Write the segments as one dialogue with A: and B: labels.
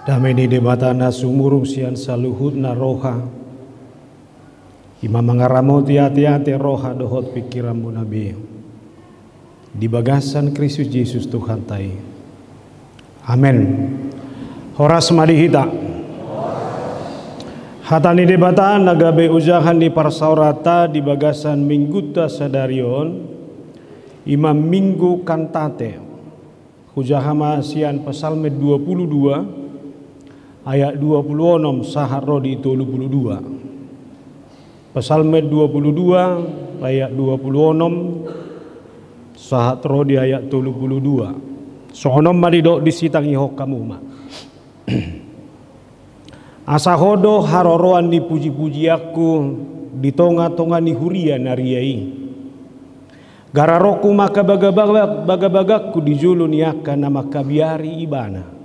A: Damai di debatana sumurung sian saluhut na roha. Ima mangaramoti hati-hati roha dohot pikiranmu nabi. Di bagasan Kristus Yesus Tuhan tai. Amin. Horas madihita. Hatani debataan nagabe ujahan di parsaurata di bagasan mingguta sadarion. Imam minggu kantate. Hujahama sian pasalme 22. Ayat 26 sahar rodi 22. Pasalme 22 ayat 26 sahat rodi ayat 22. Sohonom maridok disitangi hokamu ma. Asahodo haroroan ni puji-puji aku di tonga-tonga ni huria nariyai. Gararoku maka bagabagakku di julun yaka nama kabiari ibana.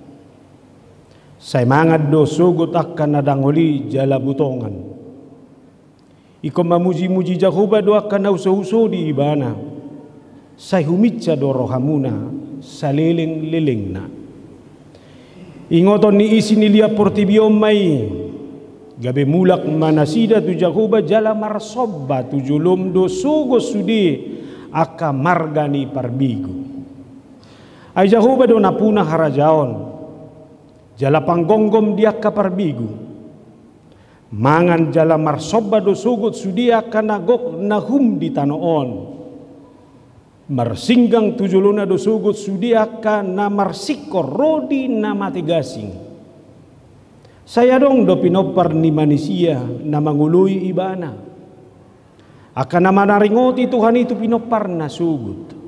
A: Saya mangat do sugut akan nadangoli jala butongan. Iko mamuji-muji Jehovah do akan nauso-uso di ibana. Saya humitsa do rohamuna saliling-lilingna. Ingoton ni isi ni liya portibiom mai. Gabe mulak manasida tu Jehovah jala marsobba tu julum do sugo sudi aka margani parbigu. Ay Jehovah do napuna harajaon. Jala panggonggom dia kaparbigu. Mangan jala marsoba do sugut sudia kanagok nahum di tanoon. Marsinggang tujuluna do sugut sudia kana marsikor rodi na matigasing. Saya dong do pinopar ni manusia na mangului ibana. Akan nama naringoti Tuhan itu pinopar na sugut.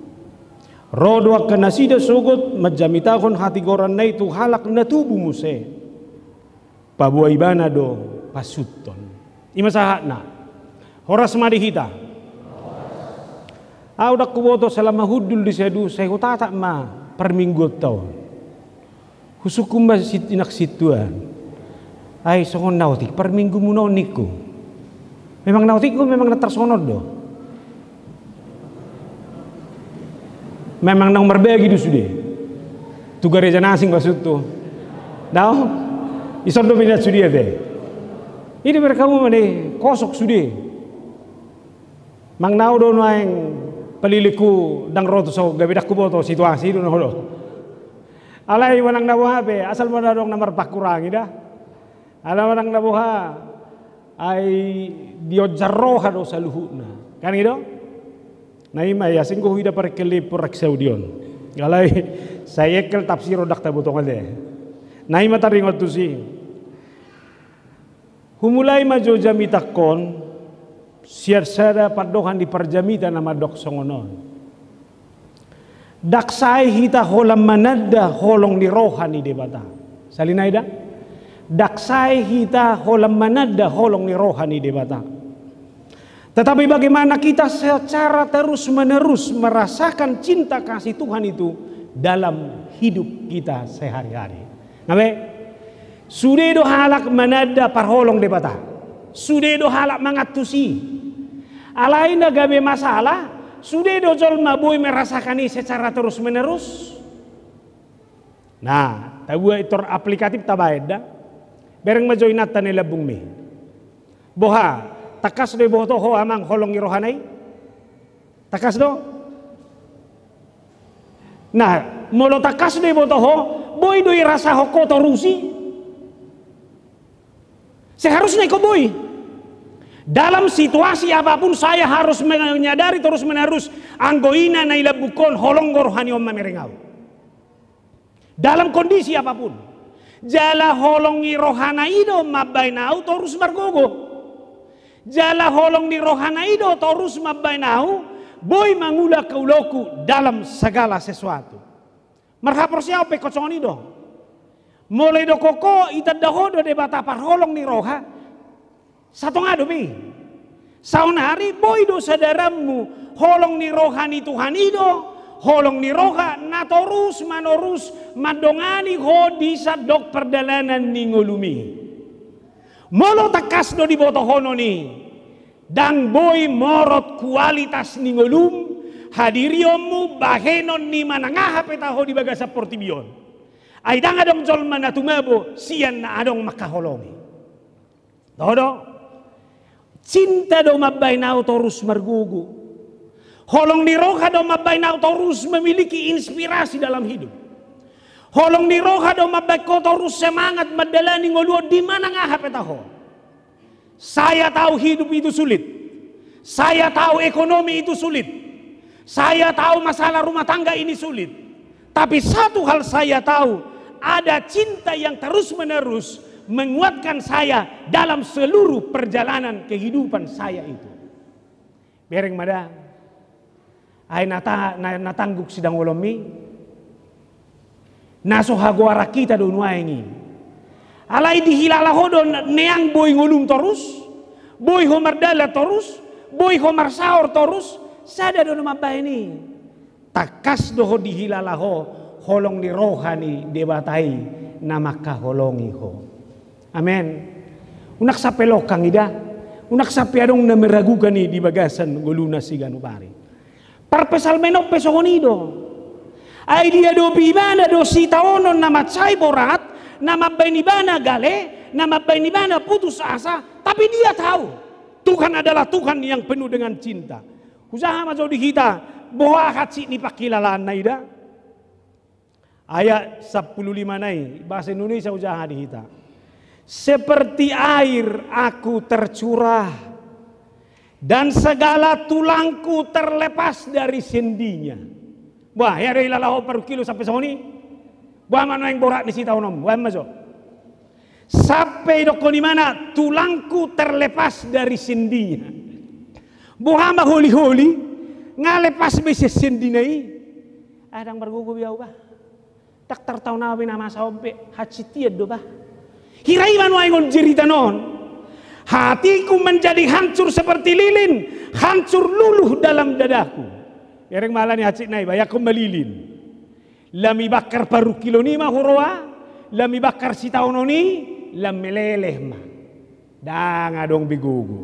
A: Rodo akan nasida sugut majamitahon hati goran na itu halak na tubuh muse. Pabuah ibana do pasuton. Ima sahat na. Horas madihita. Udah kuboto selama hudul di sedu saya tatak ma per minggu tahun. Husukum masih inak situan. Ay songon nautik per minggu munoniku. Memang nautiku memang natersonod do. Memang nang berbagi du sudah. Tu gereja nasing maksud tu. Dah, isor do pindah sudah deh. Ini mereka mau mana kosok sudah. Mang nau do naing peliliku dang roto so gabe dak kuboto situasi do nodo. Alai wanang nabuha be asal mana dong nomor pakurangi dah. Ala wanang nabuha ai dio jarroha do saluhuna. Kan gitu? Naima ya singgo hida par keli por saudion. Galai saya kel tafsir odak tabutong ade. Naima taringot tu si. Humulai majo jamitakon siar-sada padohan di parjamita nama dok songonon. Daksai hita holam manada holong di rohani debata. Salinaida. Daksai hita holam manada holong di rohani debata. Tetapi bagaimana kita secara terus-menerus merasakan cinta kasih Tuhan itu dalam hidup kita sehari-hari. Ngabe? Sudah do halak manada parholong debata. Sudah do halak mangatusi. Alain gabe masalah, sudah do jol mabui merasakan ini secara terus-menerus. Nah, tahu itu aplikatif tabaid dah. Bereng majoinat tanila bungmi. Boha takas do boto ho amang holong ni rohanai. Takas do. Nah, molo takas do boto ho, boy do rasa hoko to rusi. Seharusnya kau boy. Dalam situasi apapun saya harus menyadari terus menerus anggoina na ilabukon holong rohani om mamerengau. Dalam kondisi apapun. Jala holong ni rohana ido mabainau terus bergogo. Jala holong di rohana ido terus mabainau boy mangula kauloku dalam segala sesuatu. Marhapor siapa pekocongan ido. Mulai do koko itad dahodo de bata parholong ni roha. Satu ngado bi. Saun hari boy do sadaramu holong ni rohani Tuhan ido. Holong ni roha na torus manorus madongani ho di sadok perdalanan ni ngulumi. Molo takas do di boto hono ni dang boy morot kualitas ni ngulum hadiriomu bahenon ni manangaha petaho di bagasa portibion Ay dang adong jolma na tumabo, siyan na adong makaholongi. Todo, cinta do mabay na terus margugu. Holong ni roha do mabay na terus memiliki inspirasi dalam hidup. Holong ni roha do mabay ko terus semangat madalani ngoluo di mana ngahapetaho. Saya tahu hidup itu sulit. Saya tahu ekonomi itu sulit. Saya tahu masalah rumah tangga ini sulit. Tapi satu hal saya tahu, ada cinta yang terus-menerus menguatkan saya dalam seluruh perjalanan kehidupan saya itu. Bereng mada, ay natangguk sidang wolomi, naso hagwara kita do nuaingi. Alay dihilalahodon neang boy ngulum terus, boy homardala terus, boy homar saor terus, sada do mabay ni. Takas doho dihilalaho. Holong ni rohani debatai na makaholongi ho. Amen. Unak sa pelokang ida. Unak sa piadong na meragugan ni di bagasan guluna si ganubari. Parpesal menok pesonido. Ay dia do bibana do si taonon na matsay borat, na mabay ni bana gale, na mabay ni bana putus asa. Tapi dia tahu Tuhan adalah Tuhan yang penuh dengan cinta. Usaha majo di kita, boha hatsi ni pakilalaan na ida. Ayat 15 nai bahasa Indonesia usaha di kita. Seperti air aku tercurah dan segala tulangku terlepas dari sendinya. Wah, ya dari lalaho per kilo sampai soni. Wah, mana yang borak di sita onom. Wah, masuk. Sampai doko di mana tulangku terlepas dari sendinya. Buhama holi-holi ngalepas besi sendinai. Adang bergugu biau bah. Tak tertahu nabi nama sampai hati tiad do bah. Hiraiman waingon cerita non. Hatiku menjadi hancur seperti lilin, hancur luluh dalam dadaku. Yereng malani hati nai bayak melilin. Lami bakar paru kilo ni mah hurwa, lami bakar si taunoni, lam meleleh mah. Dang adong bigugu.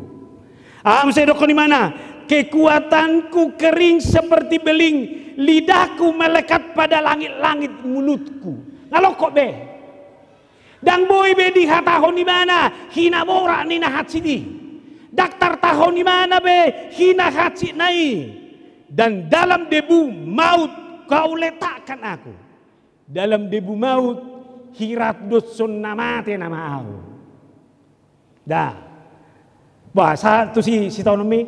A: Sedok di mana? Kekuatanku kering seperti beling, lidahku melekat pada langit-langit mulutku. Ngalok kok be? Dang boy be di hatahon di mana? Hina bora ni na hatsidi. Daktar tahon di mana be? Hina hatsi nai. Dan dalam debu maut kau letakkan aku. Dalam debu maut hirat dosun namate nama aku. Dah. Bahasa tu si tahun ini.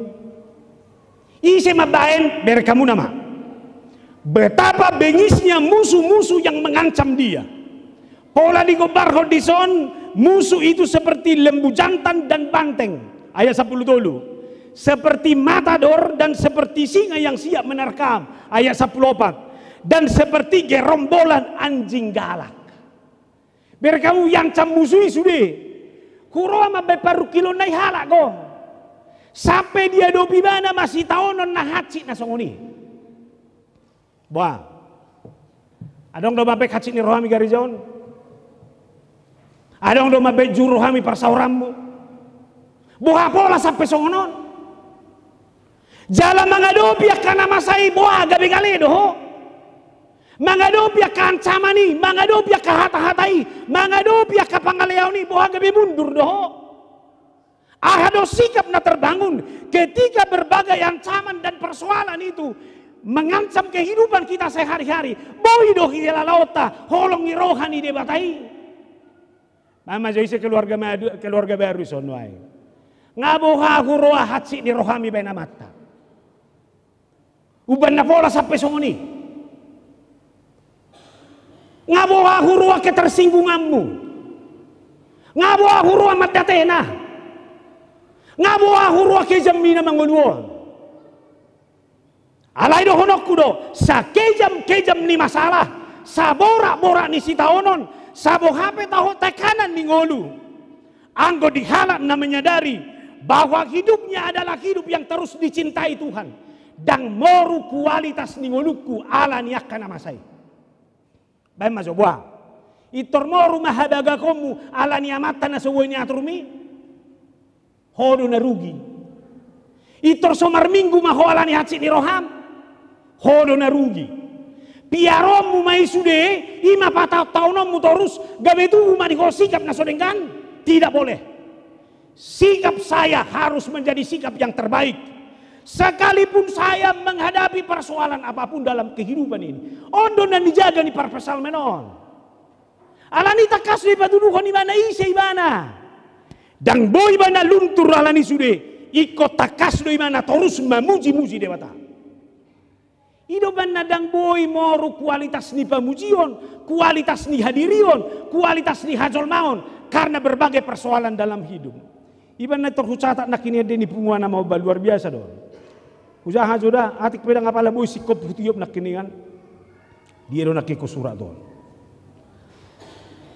A: Isi mabain biar kamu nama. Betapa bengisnya musuh-musuh yang mengancam dia. Pola di gobar hodison, musuh itu seperti lembu jantan dan banteng. Ayat 10 dulu. Seperti matador dan seperti singa yang siap menerkam. Ayat 14. Dan seperti gerombolan anjing galak. Biar kamu yang cam musuh sudah. Kuroa mabai paru kilo nai halak go. Sampai dia dopi mana masih taonon na hatsi na songoni. Wah. Adong do mabai hatsi ni rohami garijaon. Adong do mabai juru rohami parsaurammu. Buha pola sampai songonon. Jala mangadopi akana masai boa gabi gale doho. Mangadopi akancamani, mangadopi akahata-hatai, mangadopi akapangaleau ni boa gabi mundur doho. Ahado sikap na terbangun ketika berbagai ancaman dan persoalan itu mengancam kehidupan kita sehari-hari. Boy doh hila lauta, holong ni rohani debatai. Mama joise keluarga baru sonwai. Ngaboha huroa hatsi ni rohami bena mata. Uban na pola sampai songoni. Ngaboha huroa ketersinggunganmu. Ngaboha huroa matatena. Ngaboha huroa kejamina manguluan. Alay do honokku do. Sa kejam ni masalah. Sa borak ni sitaonon. Sa bohape tahu tekanan ni ngolu. Anggo dihalak na menyadari bahwa hidupnya adalah hidup yang terus dicintai Tuhan. Dan moru kualitas ni ngoluku ala niakkan amasai. Baik mas buah. Itor moru mahadaga komu ala niamatan na suwenya aturmi. Hodo na rugi. Itor somar minggu maho ala ni hatsi ni roham. Hodo na rugi. piaromu mai sude ima patah tahunmu terus gabe itu maniko sikap nasodengkan. Tidak boleh. Sikap saya harus menjadi sikap yang terbaik. Sekalipun saya menghadapi persoalan apapun dalam kehidupan ini, ondo dan dijaga ni parpesal menon. Alani takas di patuduh ni mana isi mana. Dan boy mana luntur alani sude ikut takas di mana terus memuji-muji dewata. Ido mana dang boy moru kualitas ni pamujion, kualitas ni hadirion, kualitas ni hajol maon karena berbagai persoalan dalam hidup. Iban na terhucatat nak ini ada ni penguana mau luar biasa dong. Usaha sudah atik pedang apa lah boy sikop hutiup nak ini kan. Dia do nak ikut surat dong.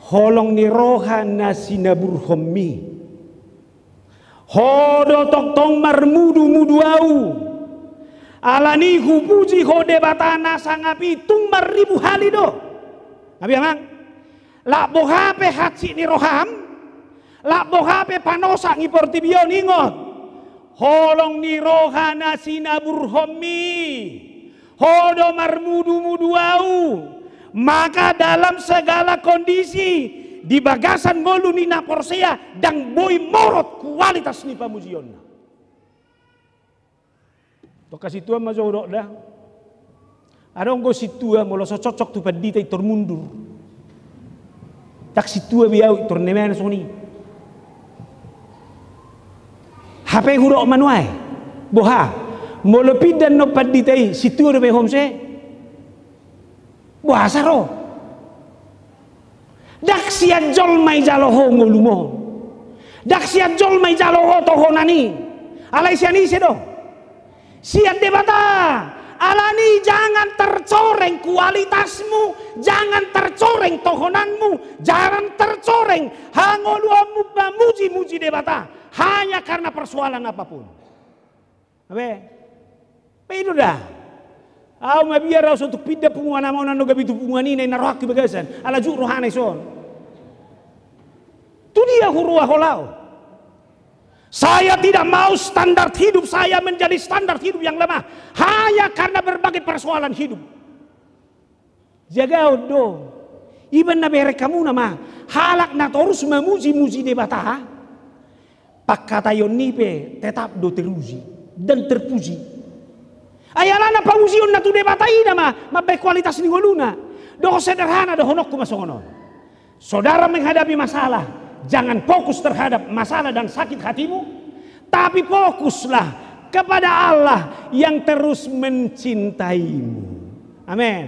A: Holong ni rohan nasina burhommi. Hodo tok tong marmudu-mudu au. Alani hupuji hode batana sangapi tung maribu halido. Nabi amang. Lak bohape hatsi ni roham. Lak bohape panosa ngiportibion ingot. Holong ni rohan nasina burhommi. Hodo marmudu-mudu au. Maka dalam segala kondisi di bagasan ngolu nina porsea dan boy morot kualitas ni pamujion. Toka situa mazorok dah. Ada nggo situa molo cocok tu padita itor mundur. Tak situa biau itor nemen soni. HP hurok manuai. Boha. Molo pidan no padita situa do be homse. Bahasa roh. Dak sia jol mai jaloho ngolumo. Dak sia jol mai jaloho tohonani. Alai siani sedo. Sia debata. Alani jangan tercoreng kualitasmu, jangan tercoreng tohonanmu, jangan tercoreng hangoluamu memuji-muji debata hanya karena persoalan apapun. Abe. Itu dah. Aw mabiar raw untuk pindah punguan mo nano gabi tu punguan ini narohak bagasan ala ju rohanay son. Tu dia huruah holau. Saya tidak mau standar hidup saya menjadi standar hidup yang lemah hanya karena berbagai persoalan hidup. Jaga do. Iban na bere kamu nama halak na terus memuji-muji debata. Pakkatayon nipe tetap do teruji dan terpuji. Ayalana pamuzion na tu debatai nama mabay kualitas ni ngoluna. Do sederhana do honok kumasongonon. Saudara menghadapi masalah, jangan fokus terhadap masalah dan sakit hatimu, tapi fokuslah kepada Allah yang terus mencintaimu. Amin.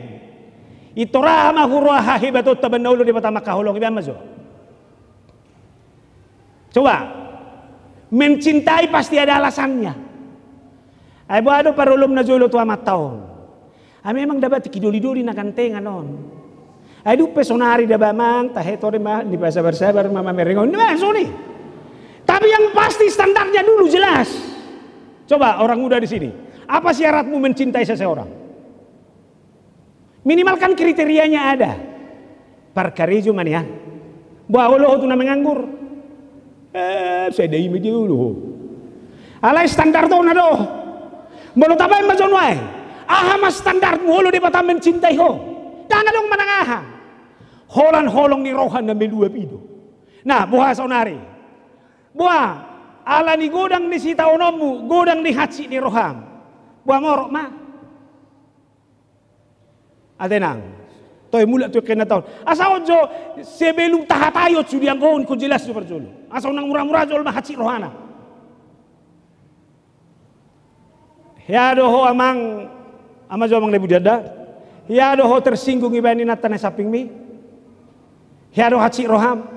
A: Itorah mahurwa hahibatot tabanaulo di batama kaholong iban mazo. Coba mencintai pasti ada alasannya. Ay buado parulom na jolo tu amat taon. Ay memang dapat kidoli-doli na kantengan non. Ay du pesonari dapat mang tahetore mah di sabar-sabar mama merengon. Nah, soni. Tapi yang pasti standarnya dulu jelas. Coba orang muda di sini. Apa syaratmu mencintai seseorang? Minimalkan kriterianya ada. Parkarejo manian. Bawa lo tu na menganggur. Saya dai media dulu. Alai standar tu na do. Molo tabay majon wae. Aha mas standar molo di bata mencintai ho. Dangan dong manangaha. Holan holong ni rohan na melua pido. Nah, buha sonari. Buha ala ni godang ni sita onomu, godang ni haci ni roham. Buha ngorok ma. Atenang. Toy mulat tu kena tahun. Asa ojo sebelum tahatayo sudi anggon ko jelas tu perjolo. Asa nang murah-murah jol ma haci rohana. Ya doho amang ama jo amang lebu dada. Ya doho tersinggung ibani natane saping mi. Ya doho haci roham.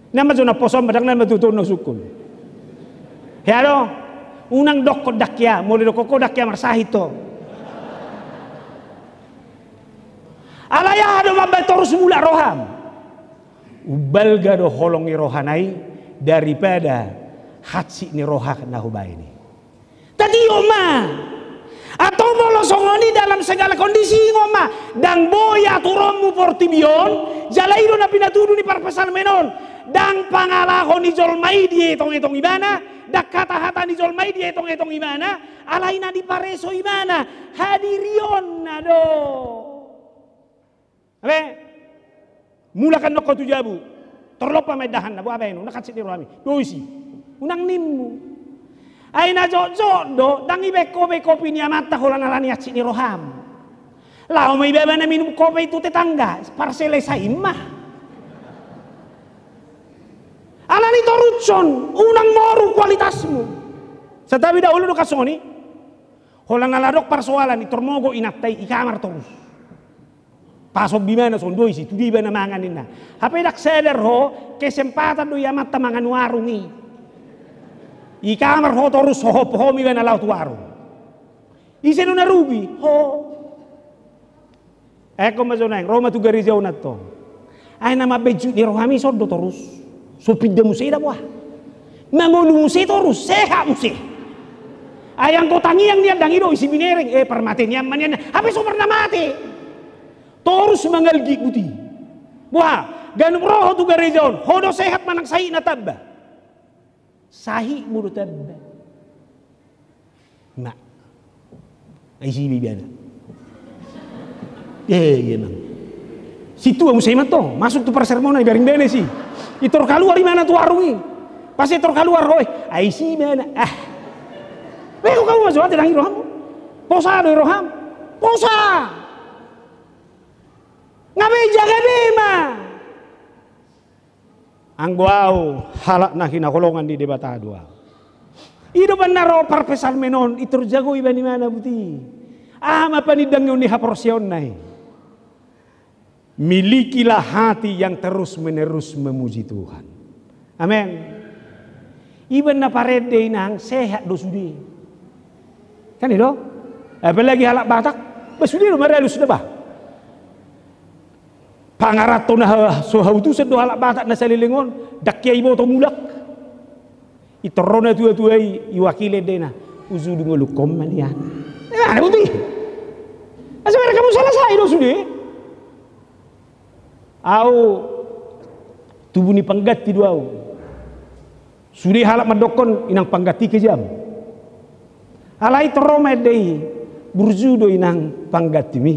A: Nama jo na posom badang na matuto no sukul. Ya doho unang dok kodakya, muli dok kodakya marsahito. Alaya do mabay terus mula roham. Ubal gado holong ni rohanai daripada haci ni rohak na hubay ini. Tadi oma atau molosongoni dalam segala kondisi ngoma dan boya turomu portibion jalairo na pinatudu ni parpasan menon dang pangalahon ni jolmai di etong-etong ibana, dak kata-kata ni jolmai di etong-etong ibana, alaina di pareso ibana, hadirion nado. Abe, mulakan noko tujabu, terlopa medahan nabu abe nu nakat sini rohami, doisi, unang nimmu. Aina jok do, dang ibe kopi ni amata holan alani sini roham. Lau may beba na minum kopi itu tetangga, parsele sa imah. Alani torutson, unang moru kualitasmu. Setabi dahulu do kasoni, holang aladok persoalan itormogo inatay ikamar terus. Pasok bimana son doi si tudi bana manganin na. Hape dak sadar ho kesempatan do yamat tamangan warungi. Ikamar ho terus ho mi bana laut warung. Ise no narugi ho. Eko mazonang Roma tu garizau nato. Ay nama beju di rohami sodo terus. Supid de musida buah. Mangolu musida terus seha musih. Ayang ko tangi yang dia dangido isi binereng permaten yang manian. Hape so pernah mati. Terus mangalgi kuti. Buah ganum roho tu garizau. Hodo sehat manang sahi na tabba. Sahi mudo tabba. Ma. Ay si bibiana. Emang. Situ ang musay to. Masuk tu persermon ay garing bene si. Itor kaluar imana tu warungi. Pas itor kaluar hoy. Ay si mana. Beko kamu masuk ate dangi roham. Posa do roham. Posa. Ngabe jaga bema. Ang buaw halak na kinakulongan di debata dua. Ido banaro parpesal menon itor jago iban imana buti. Ama panidang yun ni haporsyon nai. Milikilah hati yang terus menerus memuji Tuhan. Amin. Iban na parede nang sehat do sudi. Kan itu? Apalagi halak Batak, basudi do marelu sudah bah. Pangarato na sohautusan do halak Batak na salilingon, dakya ibo to mulak. Itorona tua-tua iwakile dena uzudu ngolukom manian. Ada bukti. Asal kamu selesai do sudi. Au tubuh ni panggati dua au. Sudi halak madokon inang panggati kejam. Alai terome dei burjudo inang panggati mi.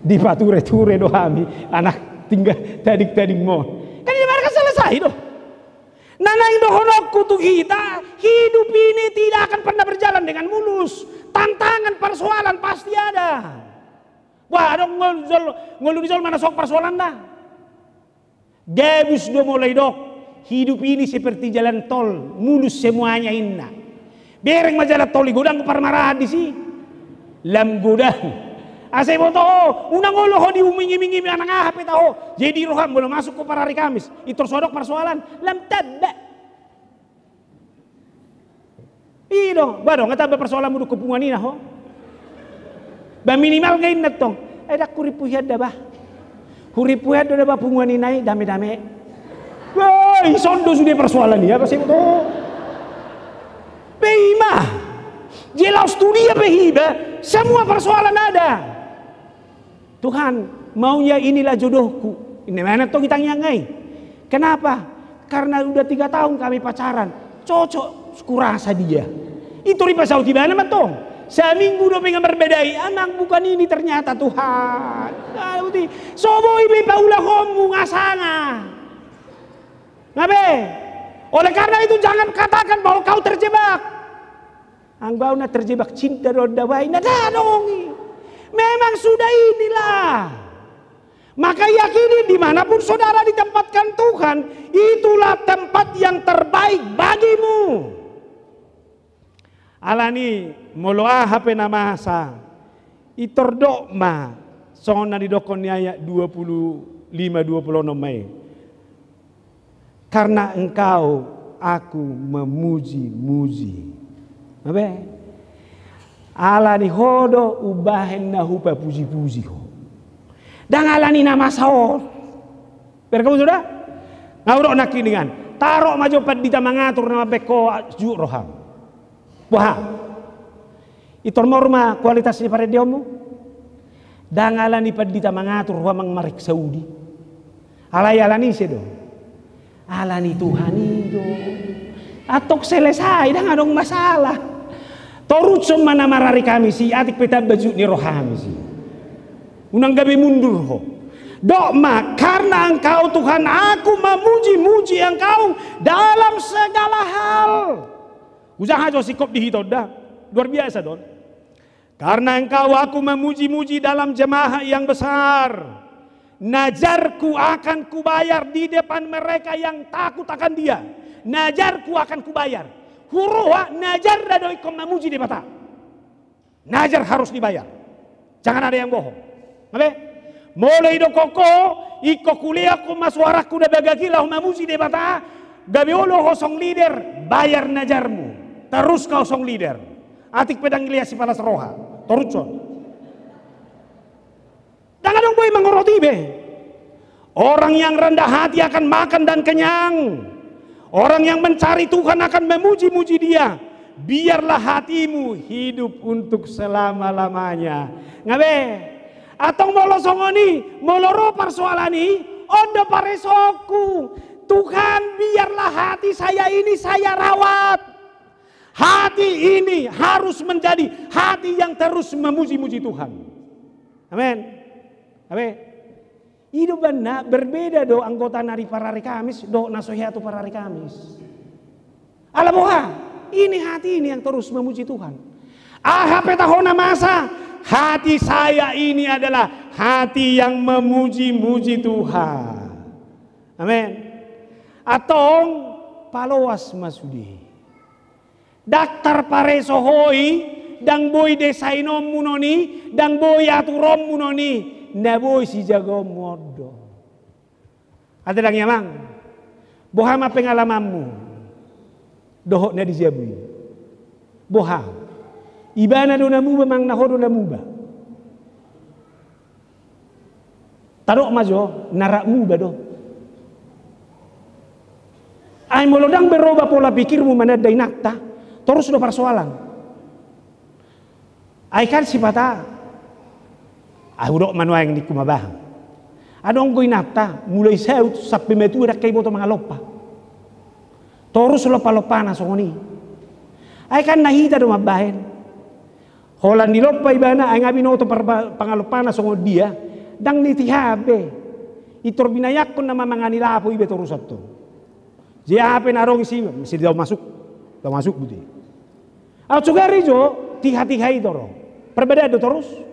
A: Di pature-ture do hami anak tinggal tadik-tadik mo. Kan mereka selesai do. Nanang dohonokku tu kita hidup ini tidak akan pernah berjalan dengan mulus. Tantangan persoalan pasti ada. Wah dong ngolul mana sok persoalan dah. Gabus do mulai dok. Hidup ini seperti jalan tol, mulus semuanya indah. Bereng majalah tol godang ke parmarahan di si. Lam godang. Asai boto unang olo ho diumingi-mingi anak ahap tahu. Jadi roham belum masuk ke para hari Kamis. Itu sodok persoalan lam tabba. Ido, badong kata persoalan mudu kepungan ini ho. Ba minimal gain natong. Dak kuripuhad dah bah. Kuripuhad dah bah punguan ini dame-dame. Woi, sondo sudah persoalan ni apa sih itu? Pehima, jelas studi pehiba, semua persoalan ada. Tuhan, maunya inilah jodohku. Ini mana tuh kita nyangai? Kenapa? Karena udah 3 tahun kami pacaran, cocok, kurasa dia. Itu riba Saudi mana matong? Seminggu do pengen berbedai, anang bukan ini ternyata Tuhan. Soboi be paulah komu ngasana. Ngabe? Oleh karena itu jangan katakan bahwa kau terjebak. Angbau na terjebak cinta roda bayi na dadongi. Memang sudah inilah. Maka yakini dimanapun saudara ditempatkan Tuhan, itulah tempat yang terbaik bagimu. Alani moloa HP namasa itordok ma sona di dokon ayat 25-26 Mei. Karena engkau aku memuji-muji. Apa? Ala ni hodo ubahen na hupa puji-puji ho. Dan ala ni nama saor. Berkamu sudah? Ngaurok nak kiningan. Tarok maju padita mangatur nama beko ju roham. Wah. Itor norma kualitas ni pada diomu. Dan ala ni padita mangatur wa mang marik Saudi. Alai ala ni sedo. Alani Tuhan itu. Atok selesai dah ngadong masalah. Torutso mana marari kami si atik peta baju ni rohami si. Unang gabi mundur ho. Dokma karena engkau Tuhan aku memuji-muji engkau dalam segala hal. Usaha jo sikop dihitod dah. Luar biasa don. Karena engkau aku memuji-muji dalam jemaah yang besar. Najarku akan kubayar di depan mereka yang takut akan dia. Najarku akan kubayar. Huruha najar dadoi kom memuji di mata. Najar harus dibayar. Jangan ada yang bohong. Oke? Mulai do koko iko kuliah ko masuaraku da bagagilah memuji di mata. Gabiolo kosong leader bayar najarmu. Terus kau song leader. Atik pedang lihat si palas roha. Torutson. Jangan dong boy mengoroti be. Orang yang rendah hati akan makan dan kenyang. Orang yang mencari Tuhan akan memuji-muji dia. Biarlah hatimu hidup untuk selama-lamanya. Ngabe? Atau molo songoni, moloro persoalani, ondo paresoku. Tuhan biarlah hati saya ini saya rawat. Hati ini harus menjadi hati yang terus memuji-muji Tuhan. Amin. Amin. Itu benar berbeda do anggota nari parari Kamis do nasohiatu parari Kamis. Alaboha, ini hati ini yang terus memuji Tuhan. Petahona masa hati saya ini adalah hati yang memuji-muji Tuhan. Amin. Atong paloas masudi. Daktar paresohoi dang boy desainom munoni dang boy aturom munoni. Naboy si jago modo. Ada lang yamang. Bohama pengalamanmu. Dohok na dijabui. Boha. Ibana do namuba mang nahodo namuba. Tarok majo narak muba do. Ay molodang beroba pola pikirmu manadai nakta. Terus do persoalan. Ay kan sipata. Ahurok manuang yang dikumabahang. Adong ko'y nata, mulai saut sa pimetura kay boto mga lopa. Torus lopa-lopa na songoni. Ay kan nahita dumabahin. Holan di lopa ibana ay nga binoto pangalopa na songod dia. Dang nitihabe. Itor binayak ko na mamanganila po ibe torusat to. Jihape na rong isi, masih daw masuk. Daw masuk buti. At sugari jo, tiha-tiha ito ro. Perbedaan do terus.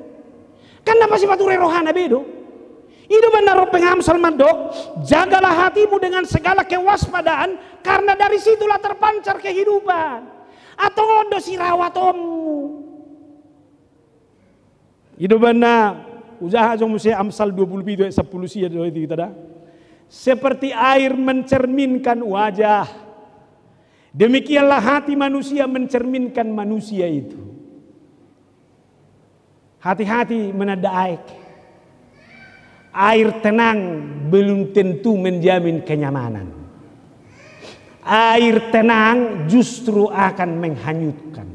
A: Kenapa sih pature rohana bedo? Itu benar pengamsal mandok. Jagalah hatimu dengan segala kewaspadaan, karena dari situlah terpancar kehidupan. Atau ondo si rawatommu. Itu benar. Usaha jong musia Amsal 20 10 sia do itu kita dah. Seperti air mencerminkan wajah. Demikianlah hati manusia mencerminkan manusia itu. Hati-hati menada air. Air tenang belum tentu menjamin kenyamanan. Air tenang justru akan menghanyutkan.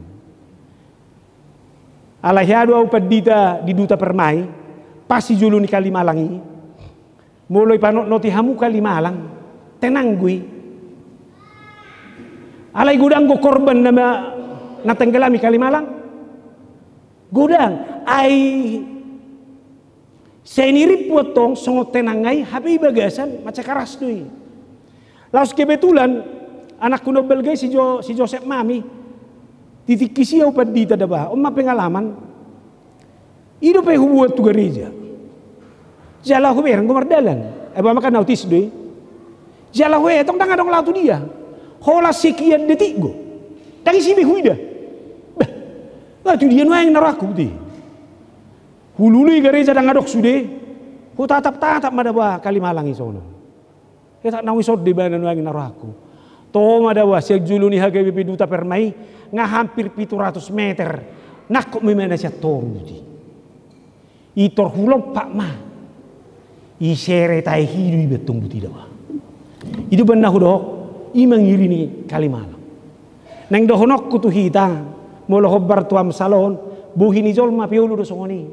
A: Alahyadu au padita di duta permai, pasti julu ni kalimalangi. Mulai panok noti hamu kalimalang, tenang gue. Alay gudang go korban nama natenggelami kalimalang. Gudang ay seniri potong songot tenangai habi bagasan macam karas tuh. Lalu kebetulan anak kuno belgai si Joseph Mami titikisi au padita daba umma pengalaman ido pe hubuat tu gereja jala hu berang gomardalan eba makan autis deh jala hu tong dang adong latu dia hola sekian detik go dari sini huida. Itu dia yang naraku deh. Hulului gereja dan ngadok sude. Ku tatap madawa kalimalang isono. Kita nawi sod di bana yang naraku. To madawa siag julu ni hagai bibi duta permai nga hampir 700 meter. Nakok memana siya toru di. Itor hulog pak ma. Isere tai hidu ibetong buti dawa. Itu benar hudok imang iri ni kalimalang. Nang dohonok kutu hita. Molo hobar tuam salon buhi ni jolma piulu do songoni.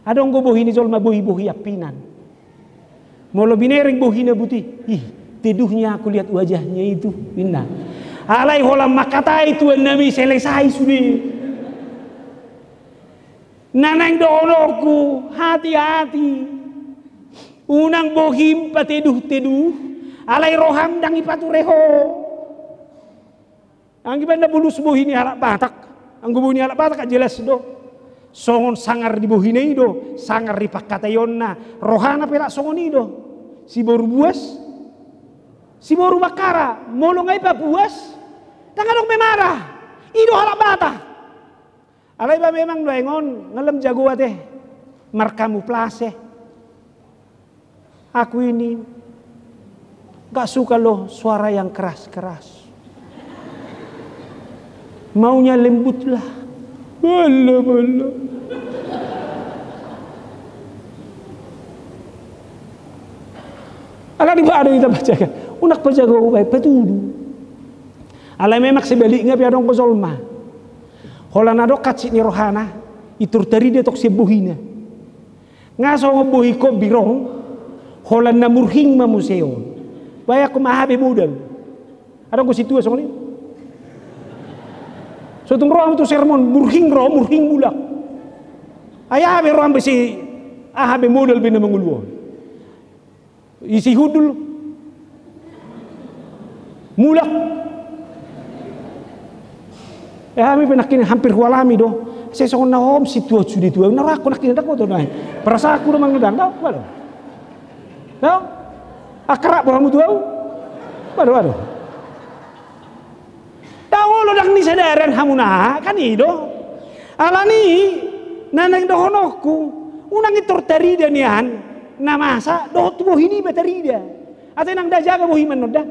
A: Adong go buhi ni jolma buhi apinan. Molo binering buhi na buti. Ih, teduhnya aku lihat wajahnya itu. Inna. Alai holam makata itu nami selesai sudah. Nanang donoku hati-hati. Unang bohim pateduh-teduh. Alai roham dang ipatu reho. Ang ibanda bulus bohini halak batak. Ang gubuhini halak batak jelas do. Songon sangar di bohine do, sangar di pakatayonna, rohana pelak songon ido. Si boru buas, si boru bakara, molong ay pa buas, tanganong memarah, ido halak bata. Alay ba memang doengon, ngalem jago ate, markamu plase. Aku ini gak suka loh suara yang keras-keras. Maunya lembut lah. Bala. Akan iba ada kita bacakan. Unak berjaga ubay petudu. Alay memak sebaliknya piadong kozolma. Holan ado kacik ni rohana. Itur tari dia tok sebuhina. Ngaso ngobuhi ko birong. Holan na murhing ma museo. Baya ko mahabi budal. Adong ko situa song ni. So tung roh tu sermon murhing bulak. Ayah be roh besi ahabe modal bina menguluan. Isi hudul mulak. Kami penakin hampir walami do. Saya sokon na om situa sudi tua. Nara aku nakin dak moto nai. Perasa aku do mangedang dak wado. Dak akrak bohamu tuau. Wado. Tahu lo dak ni sadaran hamuna kan ido. Alani nanang dohonoku unang itor tarida nian namasa do tubuh ini batarida. Ate nang dajaga bohiman noda.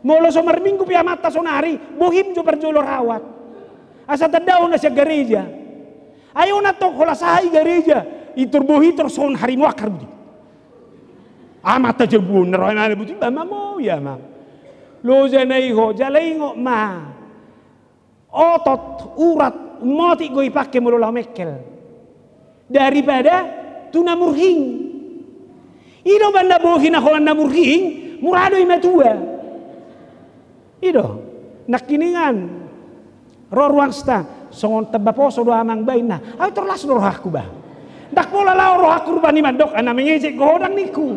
A: Molo somar minggu pia mata sonari bohim jo berjolo rawat. Asa tadau na siya gereja. Ayo na to kola sahay gereja. Itor bohi tor son hari mo akar budi. Amata jebun roy na budi mama mo ya mam. Lo janay ho jalay ngo ma. Otot urat moti go ipake molo la mekel. Daripada tuna murhing. Ido banda bohi na kola na murhing murado imatua. Ido nakiningan roh ruang sta songon tebaposo do amang bain na ay terlas roh aku ba dak pola lao roh aku rubani mandok ana mengejek godang niku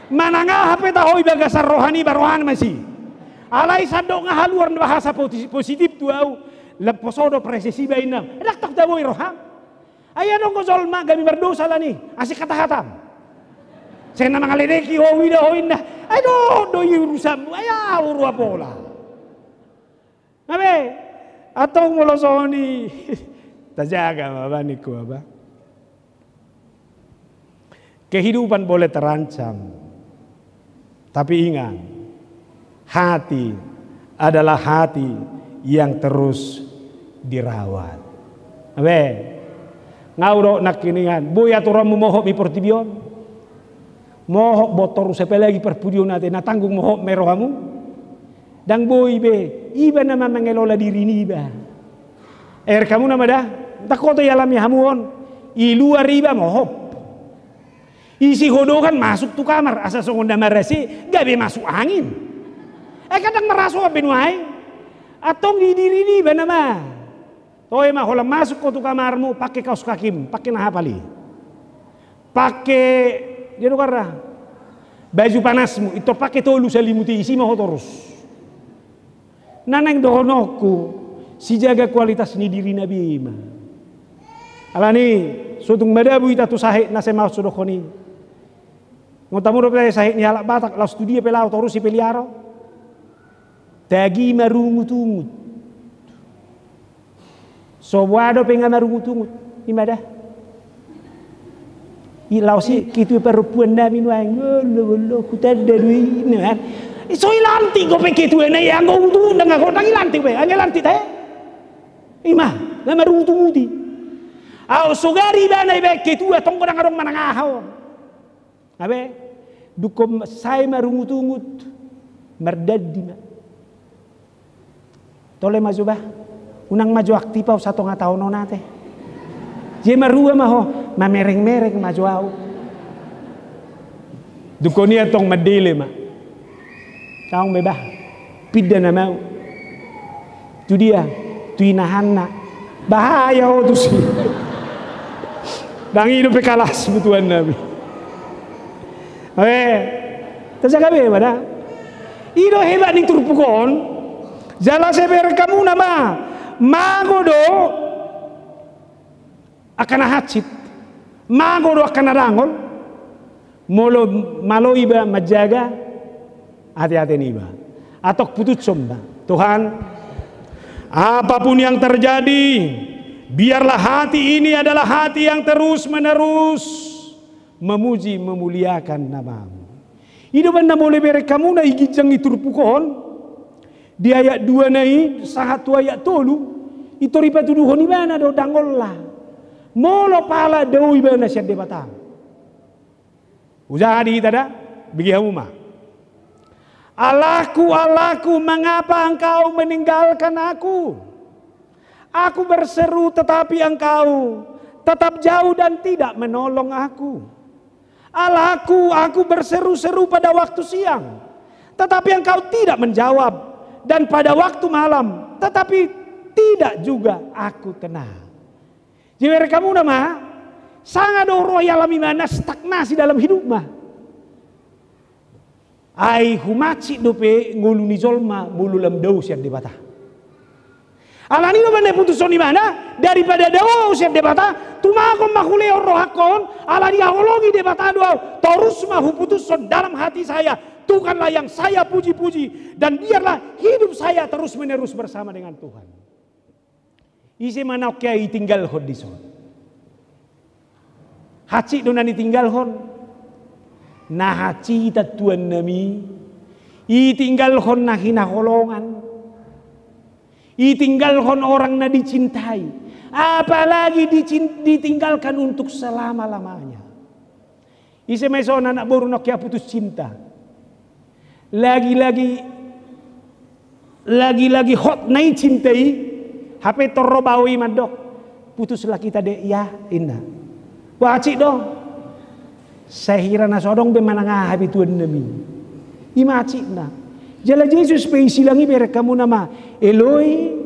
A: mananga hape tahoy bagasar rohani barohan masih alai sadok ngahaluar bahasa positif tu au leposodo presesi bainam dak tak daboy roham aya dong gozol ma gami berdosa la ni asik kata-kata saya nama ngaledeki ho wida ho indah aduh do urusan aya urua pola abe atau molosoni tajaga mabani ku apa kehidupan boleh terancam tapi ingat hati adalah hati yang terus dirawat abe ngauro nakiningan boya turam mohok iportibion mohok botor sepelagi perpudion nate natanggung mohok merohamu dang boy be iba nama mengelola diri ni iba kamu nama dah takoto yalami hamuon i luar iba mohop isi hodokan masuk tu kamar asa songonda marasi gabe masuk angin kadang meraso benuai atau di diri ni iba nama toy mah hola masuk ke tu kamarmu pakai kaos kakim pakai nahapali pakai dia karena baju panasmu itu pakai tolu selimuti isi mau terus nanang dohonoku si jaga kualitas ni diri Nabi ima alani sutung madabu ita tu sahih na semau sudokoni ngotamu do sahih ni halak batak la studia pelau terus si peliaro tagi marungut-ungut sobwado penga marungut-ungut imadah ilau si kitu perempuan Nabi nuang lo kutada duit kan so ilanti go pe kitu na yang go tu nang go nang ilanti pe ang ilanti te ima na marutu muti au sugari bana be kitu tong go nang arong manangahaw abe dukom sai marungut-ungut merdadi ma tole majuba unang maju aktipa satu nga taon nate je marua maho mamereng-mereng maju au dukonia tong madele ma Kau bebah. Pidana mau. Itu dia. Tuinahanna. Bahaya itu sih. Dan hidup kalah sebutuan Nabi. Terjaga beda. Ido hebat ning turpukon. Jala seber kamu nama. Magodo akan hacit. Magodo akan rangol. Malo iba majaga hati-hati iba. Atau putus somba. Tuhan, apapun yang terjadi, biarlah hati ini adalah hati yang terus-menerus memuji, memuliakan namamu. Hidup anda boleh beri kamu na igijang iturpukon. Di ayat 2 nai, sahat tu ayat tolu. Itu riba tuduhon ibana do dangolla. Molo pala do ibana siya debatang. Usaha di tada, bagi mah. Allahku, mengapa engkau meninggalkan aku? Aku berseru tetapi engkau tetap jauh dan tidak menolong aku. Allahku, aku berseru-seru pada waktu siang, tetapi engkau tidak menjawab. Dan pada waktu malam, tetapi tidak juga aku tenang. Jadi kamu nama, sangat roh yang alami mana stagnasi dalam hidup mah. Ai humaci dope nguluni zolma mululam daus yang debata. Alani no benda putuson di mana daripada daus yang debata, tumakom makule roh hakon, alani ahologi debata doa, terus mahu putuson dalam hati saya. Tuhanlah yang saya puji-puji dan biarlah hidup saya terus menerus bersama dengan Tuhan. Isi mana kiai tinggal hon di son. Haci donan ditinggal hon. Nah haci tatuan nami. Itinggal hon na hinaholongan. Itinggal hon orang na dicintai. Apalagi ditinggalkan untuk selama-lamanya. Isi meson anak baru nak kia putus cinta. Lagi-lagi hot naik cintai, HP torobawi madok, putuslah kita deh ya indah. Wacik dong, saya kira nasodong bemanangah habi tuan demi, imacik na. Jala Yesus peisilangi beri kamu nama Eloi,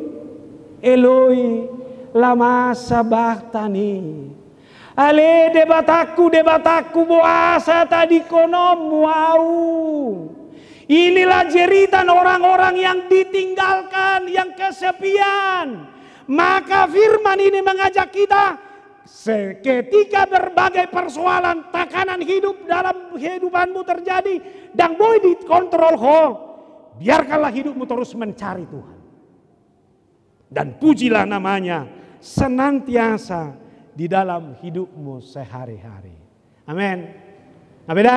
A: Eloi, lama sabachthani. Ale debataku boasa tadi konom wow. Inilah jeritan orang-orang yang ditinggalkan, yang kesepian. Maka firman ini mengajak kita, ketika berbagai persoalan, tekanan hidup dalam kehidupanmu terjadi, dan boleh dikontrol biarkanlah hidupmu terus mencari Tuhan. Dan pujilah namanya senantiasa di dalam hidupmu sehari-hari. Amin. Beda?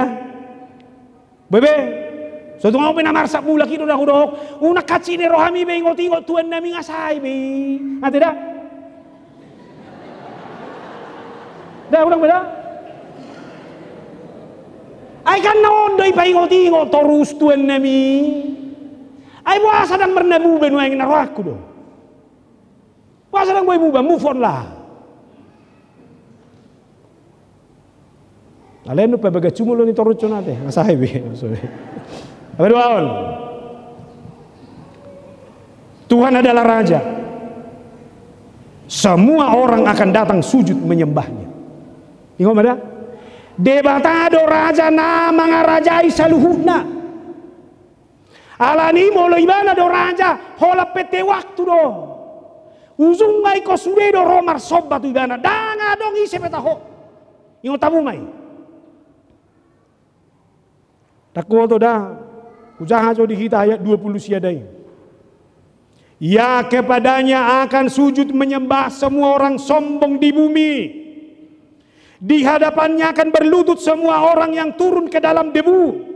A: Bebe? So tungaw pinamarsak mula kito na hudok. Una katsine rohami be ingot-ingot tuan nami ngasay be. Ate da? Da ulang beda? Ay kan naon doy pa ingot-ingot terus tuan nami. Ay buasa dan bernabu ben wae naroh aku do. Buasa dan boy muba move on lah. Aleno pa baga cumulo ni torcho nate. Ngasay be. Berdoa. Tuhan adalah Raja. Semua orang akan datang sujud menyembahnya. Ingat ada? Debatado Raja na mga rajai saluhudna. Alani mo loibana do Raja hola pete waktu do. Uzungay ko sudedo romar sobba tu ibana. Danga dong isi petaho. Ingat tamu mai. Takwa to dah. Usaha di kita ayat 20 siadai. Ya kepadanya akan sujud menyembah semua orang sombong di bumi. Di hadapannya akan berlutut semua orang yang turun ke dalam debu.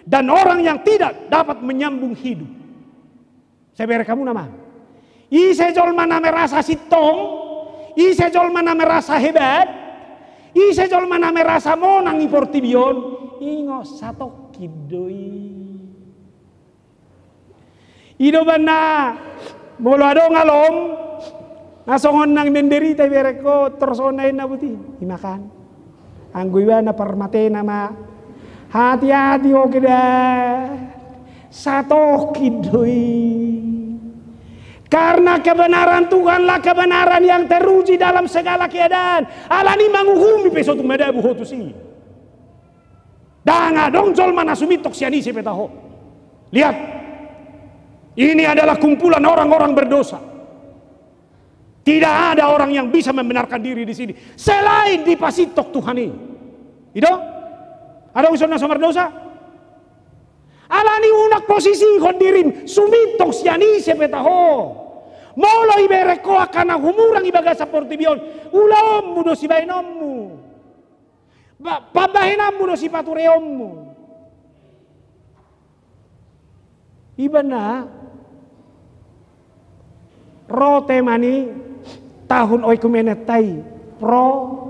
A: Dan orang yang tidak dapat menyambung hidup. Saya beri kamu nama. Ise jolma nama merasa sitong. Ise jolma nama merasa hebat. Ise jolma nama merasa monang iportibion. Ingo satok kidoi. Ido bana bolo ado ngalom nasongon nang menderita bereko tersonain na buti imakan angguiwa na permate nama hati-hati oke dah Satoki doi. Karena kebenaran Tuhanlah kebenaran yang teruji dalam segala keadaan. Alani manguhumi pesotu medabu hotusi. Danga dongjol mana sumitok siani sepetaho. Lihat. Ini adalah kumpulan orang-orang berdosa. Tidak ada orang yang bisa membenarkan diri di sini selain di pasitok Tuhan ini. Itu? Ada usaha somar dosa? Alani unak posisi kondirim sumitok siani sepetaho. Molo ibereko akana humurang ibaga seperti bion. Ulammu do si bainommu. Pabahenammu do si patureommu. Ibana rote mani tahun oikumenetai proaktif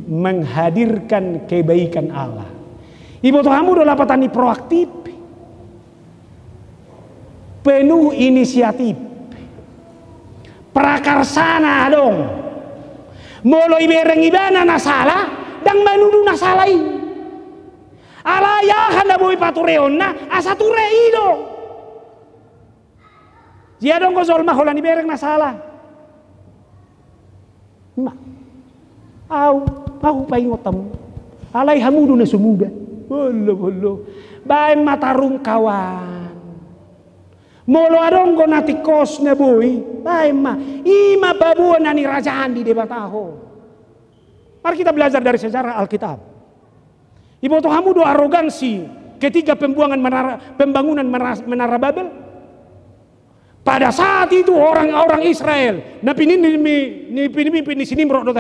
A: menghadirkan kebaikan Allah. Ibu Tuhanmu adalah petani proaktif, penuh inisiatif, prakarsana dong. Molo ibereng ibana nasalah dan menuduh nasalai. Alayahan na boy patureonna asature ido. Dia dong kozol maholan ibereng nasalah. Aku paingotam. Alay hamudu na sumuda. Bolo. Bae matarung kawan. Molo adong ko natikos na boy. Bae ma. Ima babuan na ni rajaan di debataho. Mari kita belajar dari sejarah Alkitab. Ibu Tuhanmu do arogansi ketika pembangunan menara Babel. Pada saat itu orang-orang Israel, ni sini merokot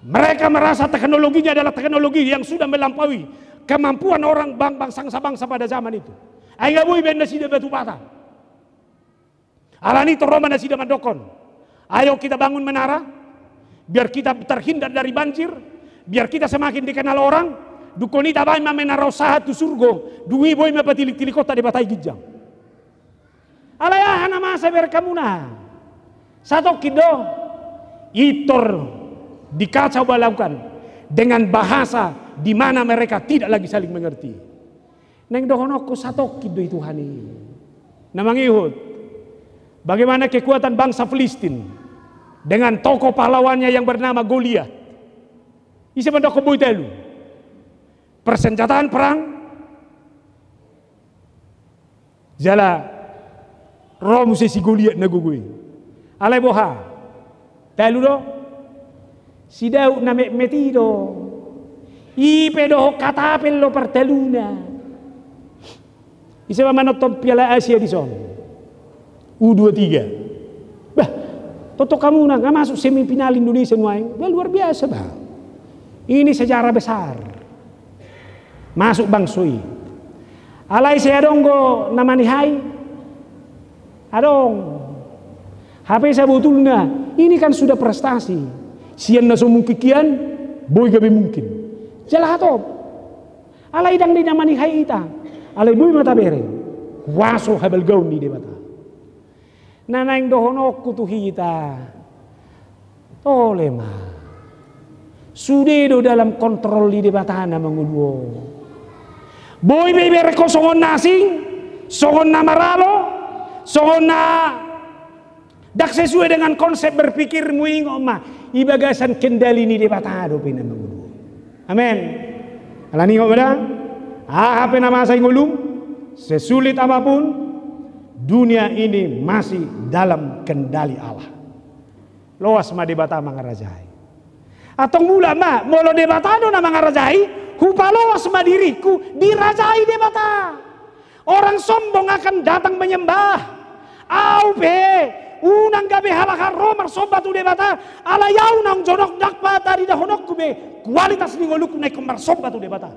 A: mereka merasa teknologinya adalah teknologi yang sudah melampaui kemampuan orang bangsa-bangsa pada zaman itu. Ayo boy benda sida batu bata. Alani toroma na sida mandokon. Ayo kita bangun menara biar kita terhindar dari banjir, biar kita semakin dikenal orang. Dukonita bae menara usaha tu surgo, dui boy mapatilik-tilik kota di batai gijang. Alayahan nama sabar kamuna. Satu kido itor dikacau balaukan dengan bahasa di mana mereka tidak lagi saling mengerti. Neng dohonoko satu kido itu hani. Namang Ihud. Bagaimana kekuatan bangsa Filistin dengan tokoh pahlawannya yang bernama Goliat. Isi mendoko boitelu. Persenjataan perang. Jala Rom si Goliat nagugui. Alay boha. Telu do. Si Daud na metido. Ipe do katapel lo perteluna. Isa manotom Piala Asia di son. U23. Bah, toto kamu nggak masuk semifinal Indonesia nuaing. Bah, luar biasa bah. Ini sejarah besar. Masuk Bang Sui. Alay saya donggo namani hai. Adong. HP sebetulnya ini kan sudah prestasi. Sian naso mungkikian, boy gabe mungkin. Jalah atop. Alay dang di namani hai ita. Alay boy mata bere. Waso habel gaun di debata. Nanaing dohonok kutu hita. Tolema. Sudedo dalam kontrol di debatana mengudwo. Boy bebe rekosongon nasing, songon namaralo, songon na dak sesuai dengan konsep berpikirmu ingoma ibagasan kendali ni debatado pina mengudwo. Amen. Alani ngomada, apa nama saya ngulung, sesulit apapun dunia ini masih dalam kendali Allah. Loas ma debata mangarajai. Atau mula ma molo debatado na mangarajai, hupaloas ma diriku dirajai debata. Orang sombong akan datang menyembah. Au be unang gabe halakar romar sobatu debata ala yau nang jonok dakpa tadi dahonok be kualitas ningoluk naik kemar sobatu debata.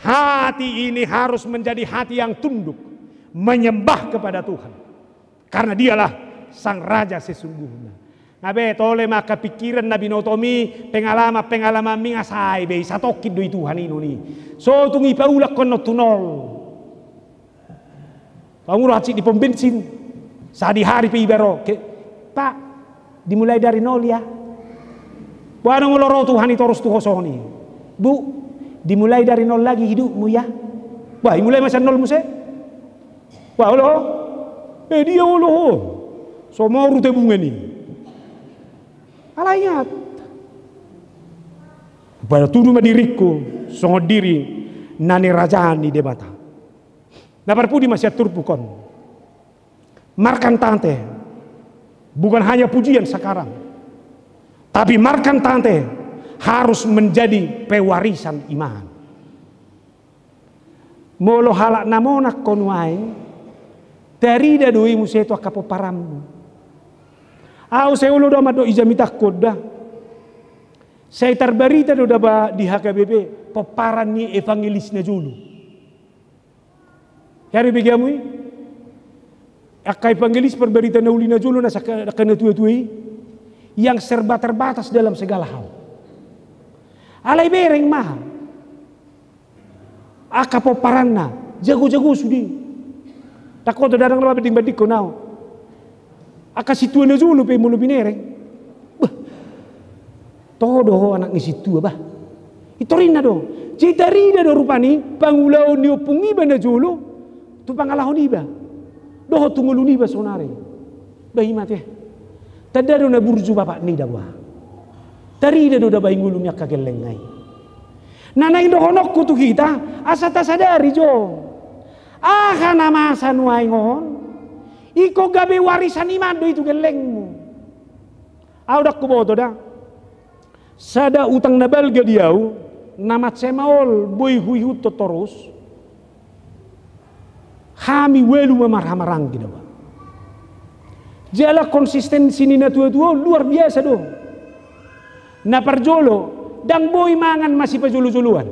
A: Hati ini harus menjadi hati yang tunduk menyembah kepada Tuhan karena dialah sang raja sesungguhnya. Nabe tole maka pikiran Nabi Notomi pengalaman mingasai be satokid doi Tuhan ini. So tungi paulak kono tunol. Pangurah di pom bensin. Saat di hari pibero, Pak, dimulai dari nol ya. Bukan ngoloro Tuhan itu harus tuhosoni. Bu, Dimulai dari nol lagi hidupmu ya. Wah, mulai masa nol muse. Wah, lo. Dia lo. Semua rute bunga ni. Ala ingat. Pada tuduh diriku, songo diri nani rajaan di debata. Napar pudi masih atur pukon. Markan tante. Bukan hanya pujian sekarang. Tapi markan tante harus menjadi pewarisan iman. Molo halak namonak konuai. Dari dadoi museto akapo parammu. Au seulo do mado ijamitak koda. Saya terberita do daba di HKBP peparan ni evangelis na julu. Hari begiamui akai evangelis perberita na uli na julu na sakana tua-tuai yang serba terbatas dalam segala hal. Alai bereng mahal. Aka peparan na jago-jago sudi. Takut dadang lama beding badik ko nao. Aka situ na julu pe mulu binereng. Todo anak ngisi tua bah. Itu rina do. Cita rina do rupani pangulau ni opungi bana julu tu pangalahon iba. Doho tungulu niba sonare. Bahimat ya. Tadado na burju bapak ni dawa. Tarida do da baingulu nya kagelengai. Nanai do honok tu kita asa ta sadari jo. Ah nama sanuai ngon. Iko gabe warisan iman do itu gelengmu. Audak ku boto dah. Sada utang nabal gadiau namat semaol boy huyu totorus kami welu mamarang gitu. Jala konsistensi ni na tua-tua luar biasa do. Na parjolo dang boy mangan masih pajulu-juluan.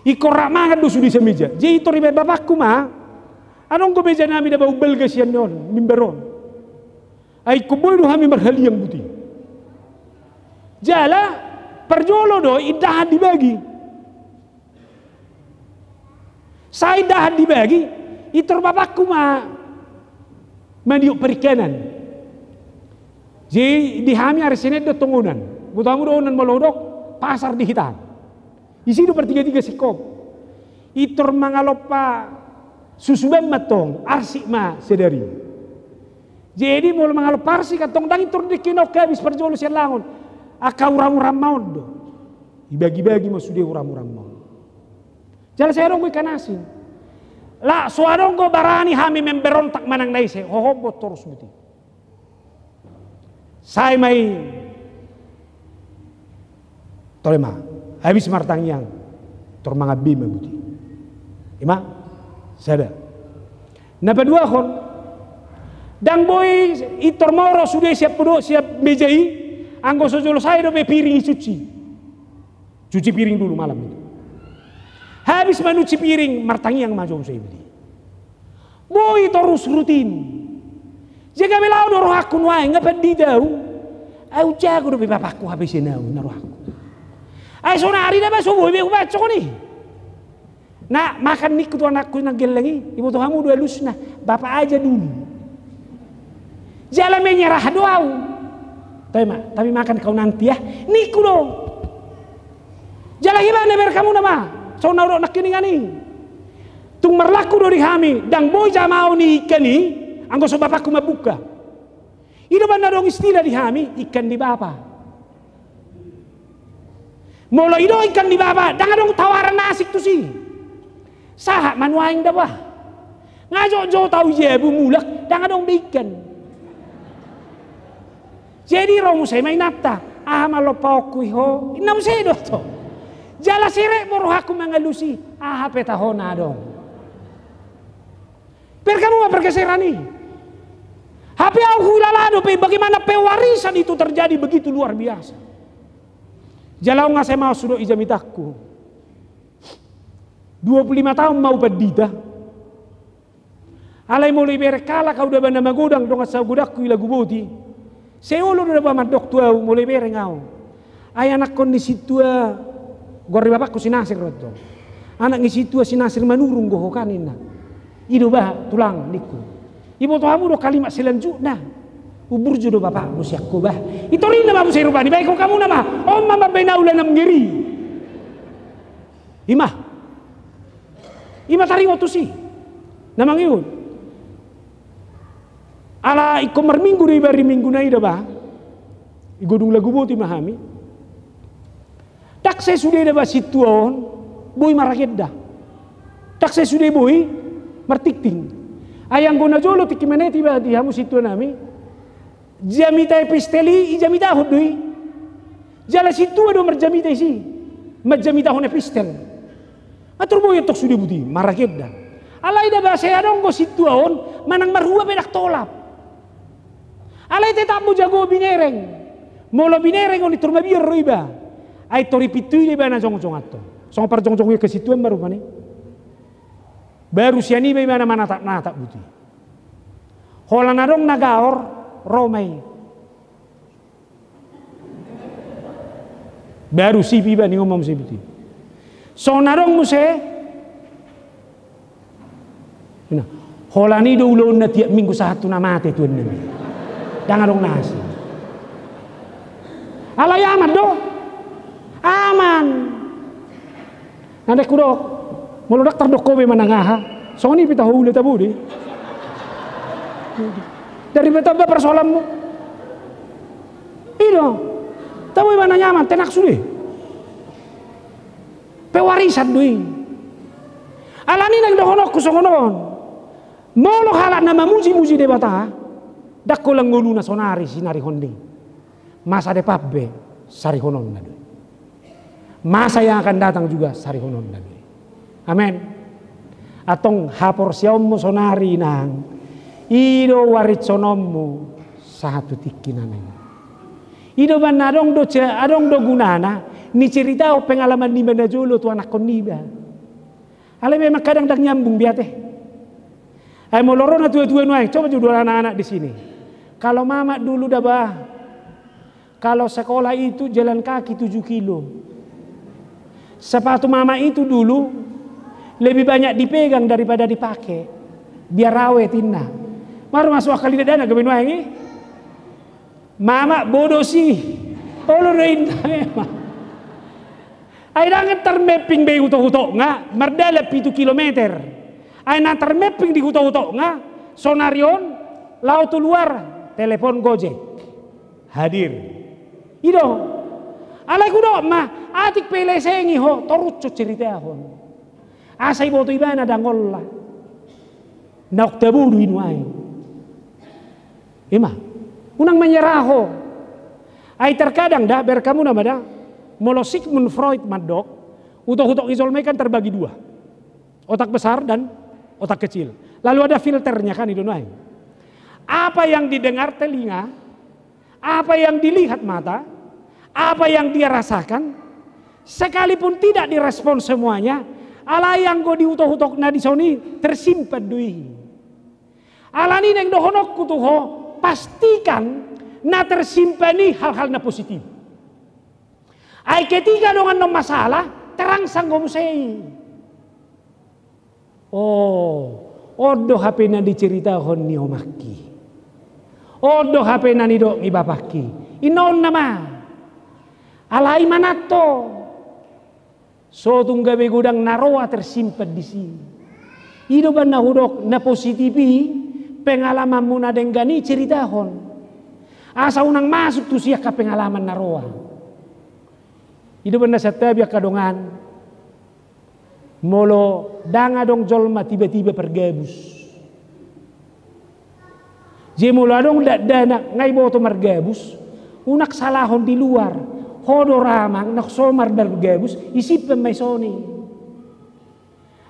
A: Ikorak mangan do sudi semeja. Jadi itu ribe bapakku mah anong ko beja nami da bau belga sian non mimberon. Ai ko boy do kami marhaliang buti. Jala perjolo do idahan dibagi. Saya idahan dibagi, itur bapakku mah mandiuk perikanan. Jadi dihami hari Senin do tunggunan. Butamu do nan malodok pasar di hitan. Isi do pertiga-tiga sikop. Itur mangalopa susuban matong arsik ma sedari. Jadi mul mangalop arsik katong dang itur dikinok habis perjolo sian langon. Aka uram-uram maun do. Dibagi-bagi masudia uram-uram maun. Jala saya ronggo ikan asin. La suaronggo barani hami memberontak manang naise. Hohobot terus buti. Saya mai tolema. Habis martang yang tormanga bima buti. Ima sada. Napa dua kon. Dang boy itor moro sudah siap pudo siap mejai. Anggo sojolo saya dobe piring cuci. Cuci piring dulu malam itu. Habis menuci piring martangi yang maju saya beli. Boy terus rutin. Jaga belau do roh aku nuai ngapa di dau. Au jago dobe bapakku habis nau naruh aku. Ai sona hari dah subuh be baca ko ni. Nak makan nik tu anakku nang gelengi. Ibu tuhamu dua lusna. Bapak aja dulu. Jalan menyerah doau. Tapi makan kau nanti ya. Niku dong. Jalan gimana biar kamu nama. So naruh nak kini ngani. Tung merlaku dari kami. Dang boy jamau ni ikan ni. Anggo so bapakku mabuka. Itu mana dong istilah di kami. Ikan di bapa. Mula itu ikan di bapa. Dang dong tawaran nasik tu sih. Sahak manuaing dah bah. Ngajo jo tahu je bu mulak. Dang dong ikan. Jadi romu saya main nata, malo paukui ho, inam saya doto. Jala sire moroh aku mengalusi, petahona dong. Per kamu apa pergeserani? HP aku lalado pe bagaimana pewarisan itu terjadi begitu luar biasa. Jalau nggak saya mau sudah ijamitakku. 25 tahun mau pedita. Alai mulai berkala kau udah benda magodang dong asal godakku ilagu boti. Saya ulu udah bawa mandok tua mulai bereng kau. Ay anak kondisi tua, gor bapakku si Nasir roto. Anak ngisi tua si Nasir manurung goho kanin. Ido bah tulang niku. Ibu tuamu do kalimat selanjutnya. Ubur jodoh bapak musiakku bah. Itu rinda babu saya rupani. Baik kamu nama. Om mama bena ulah nam ngiri. Ima taringo tu si. Namang yun. Ala ikomar minggu di bari minggu na ida ba? Igodong lagu mo ti mahami. Tak saya sudah ada situon, boy marakit dah. Tak saya sudah boy martikting. Ayang guna jolo ti kimaneti ba di hamu situon nami. Jamita episteli, jamita hudui. Jala situ ado marjamita isi. Marjamita hone epistel. Atur boy tok sudah buti marakit dah. Alai dah bahasa adong go situon manang marua bedak tolap. Alai tetap mo jago binereng. Molo binereng on itur mabir riba. Ai tori pitui le bana jong-jong ato. Song par jong-jong ke situan baru mani. Baru siani be mana nata buti. Hola narong nagaor romai. Baru si piba ni ngomong si buti. So narong muse. Nah, hola ni do ulon na tiap minggu satu na mate tuan ni. Jangan dong nasi. Alay aman do. Aman. Nanti kudok. Muludak terdok kowe manangaha. So ni pita hulu tabu di. Dari betapa persoalanmu. Ido. Tahu mana nyaman tenak sudah. Pewarisan dui. Alani nang dohonok kusongonon. Molo halak nama muji-muji debata. Dakko lang ngulu na sonari sinari hondi. Masa de pabbe sari honon na dui. Masa yang akan datang juga sari honon na dui. Amen. Atong hapor siommo sonari nang ido warit sonommu satu tikinaneng. Ido ban adong do gunana ni cerita o pengalaman ni manajolo tu anak koniba. Ale memang kadang dak nyambung biate. Ay moloro na tua-tua nuai, coba judul anak-anak di sini. Kalau mama dulu dah bah, kalau sekolah itu jalan kaki 7 kilo. Sepatu mama itu dulu lebih banyak dipegang daripada dipakai. Biar awet inna. Baru masuk akal tidak dana kebenuan ini. Mama bodoh sih. Olo inna memang. Ay dangan termapping be utok-utok nga, mardala 7 kilometer. Ay na termapping di utok-utok nga, sonarion, laut luar, telepon Gojek. Hadir. Ido. Alay kudo ma, atik pelesengi ho, torucco cerita ho. Asay boto ibana dangolla. Nauk tabudu inuay. Ima, unang menyeraho. Ay terkadang dah berkamu nama dah. Molo Sigmund Freud madok, utok-utok isolme kan terbagi 2. Otak besar dan otak kecil. Lalu ada filternya kan itu naik. Apa yang didengar telinga, apa yang dilihat mata, apa yang dia rasakan, sekalipun tidak direspon semuanya, ala yang go diutok-utok na disoni tersimpan dui. Ala ni neng dohonok kutuho pastikan na tersimpani hal-hal na positif. Ay ketika dengan no masalah terang sanggo musei. Oh, odo HP na diceritakan ni omaki. Odo HP na ni do ibapaki. Inon nama. Alai manato. So tunggabe gudang naroa tersimpan di sini. Ido ba na hudok na positifi pengalaman mo na denggani ceritahon. Asa unang masuk tu siya ka pengalaman naroa. Ido ba na sa tabi kadongan. Molo danga dong jolma tiba-tiba pergabus. Je molo dong dana ngai boto margabus. Unak salahon di luar. Hodo ramang nak somar dargabus isip pemaisoni.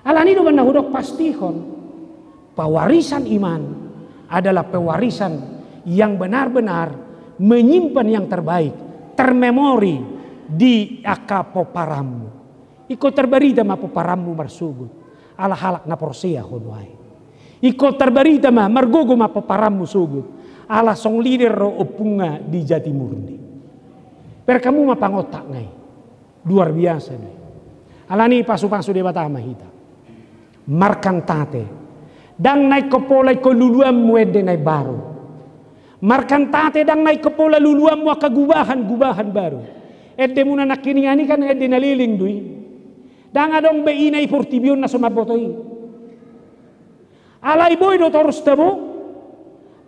A: Alani do banda hudok pastihon. Pewarisan iman adalah pewarisan yang benar-benar menyimpan yang terbaik, termemori di akapo paramu. Iko terbarita ma poparamu marsugod. Ala halak na porsia honway. Iko terbarita ma margogo ma poparamu sugod. Ala song leader ro opunga di Jatimurni. Per kamu mapangotak ngay. Luar biasa nih. Alani pasu-pasu de batama hita. Markantate. Dang naik kopolay ko luluam muede nay baru. Markantate dang naik kopola luluam mo kagubahan-gubahan baru. Edde muna nakiniani kan edde naliling dui. Danga dong be inay portibion na sumabotoi. Alay boy do torus tabo.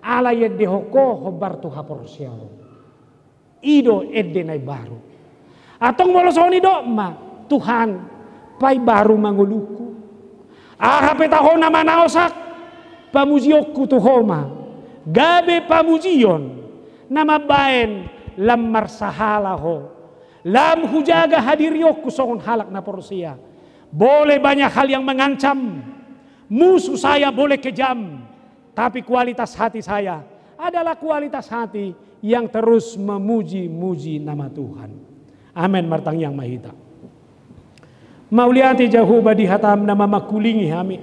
A: Alay edde hoko hobartu haporsiao. Ido edde nay baru. Atong molosoni do ma Tuhan pay baru manguluku. Ahapetaho na manaosak pamuziokku tuhoma. Gabe pamuzion na mabaen lam marsahala ho. Lam hujaga hadiriyokku songon halak na porsia. Boleh banyak hal yang mengancam. Musuh saya boleh kejam. Tapi kualitas hati saya adalah kualitas hati yang terus memuji-muji nama Tuhan. Amin martang yang mahita. Mauliati jahuba di hatam nama makulingi hami.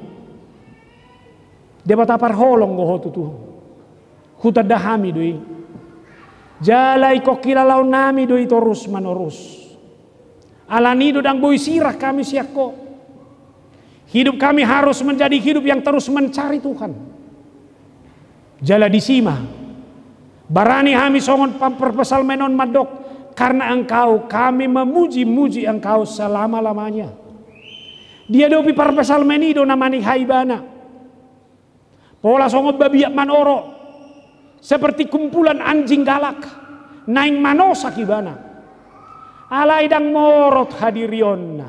A: Debat apar holong goho tutu. Hutadahami doi. Jalai kok kilalau nami doi terus menerus. Alanido dang boy sirah kami siako. Hidup kami harus menjadi hidup yang terus mencari Tuhan. Jala disima. Barani kami songon perpesal menon madok. Karena engkau kami memuji-muji engkau selama-lamanya. Dia dopi perpesal menido namani haibana. Pola songon babiak manoro. Seperti kumpulan anjing galak. Naing manosak ibana. Alay dang morot hadirionna.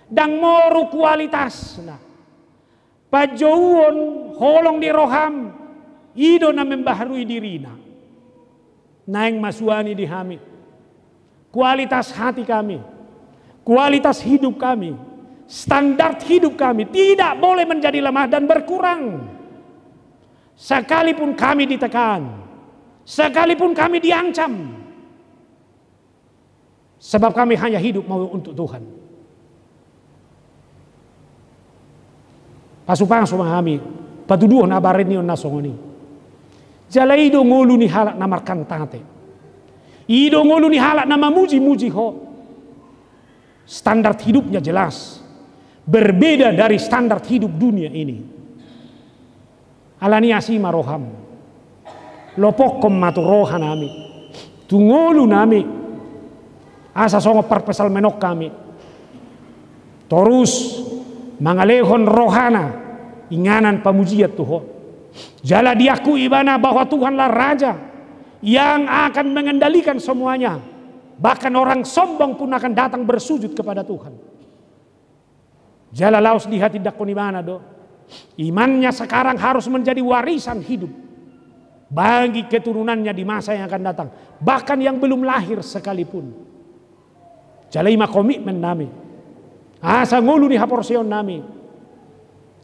A: Dang moru kualitasna. Pajouon holong di roham. Ido na membaharui dirina. Naing masuani di hami. Kualitas hati kami. Kualitas hidup kami. Standar hidup kami. Tidak boleh menjadi lemah dan berkurang. Sekalipun kami ditekan, sekalipun kami diancam, sebab kami hanya hidup mau untuk Tuhan. Pasupang sumahami, patuduh nabarin ni nasongoni. Jalaido ngulu ni halak namar kantate, ido ngulu ni halak nama muji-muji ho. Standar hidupnya jelas, berbeda dari standar hidup dunia ini. Alani asima roham. Lopokom matu roha nami. Tungolu nami. Asa songo perpesal menok kami. Terus mangalehon rohana. Inganan pamujiat Tuhan. Jala diaku ibana bahwa Tuhanlah Raja. Yang akan mengendalikan semuanya. Bahkan orang sombong pun akan datang bersujud kepada Tuhan. Jala laos di hati dakon ibana do. Imannya sekarang harus menjadi warisan hidup bagi keturunannya di masa yang akan datang, bahkan yang belum lahir sekalipun. Jalaima komitmen nami, asa ngulu di haporsion nami,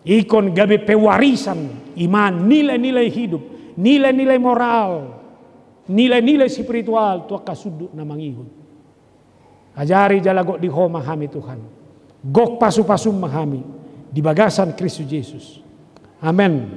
A: ikon gabe pewarisan iman, nilai-nilai hidup, nilai-nilai moral, nilai-nilai spiritual tua kasuduk namangihun. Ajari jalagok di ho mahami Tuhan, gok pasu-pasum mahami. Di bagasan Kristus Yesus. Amin.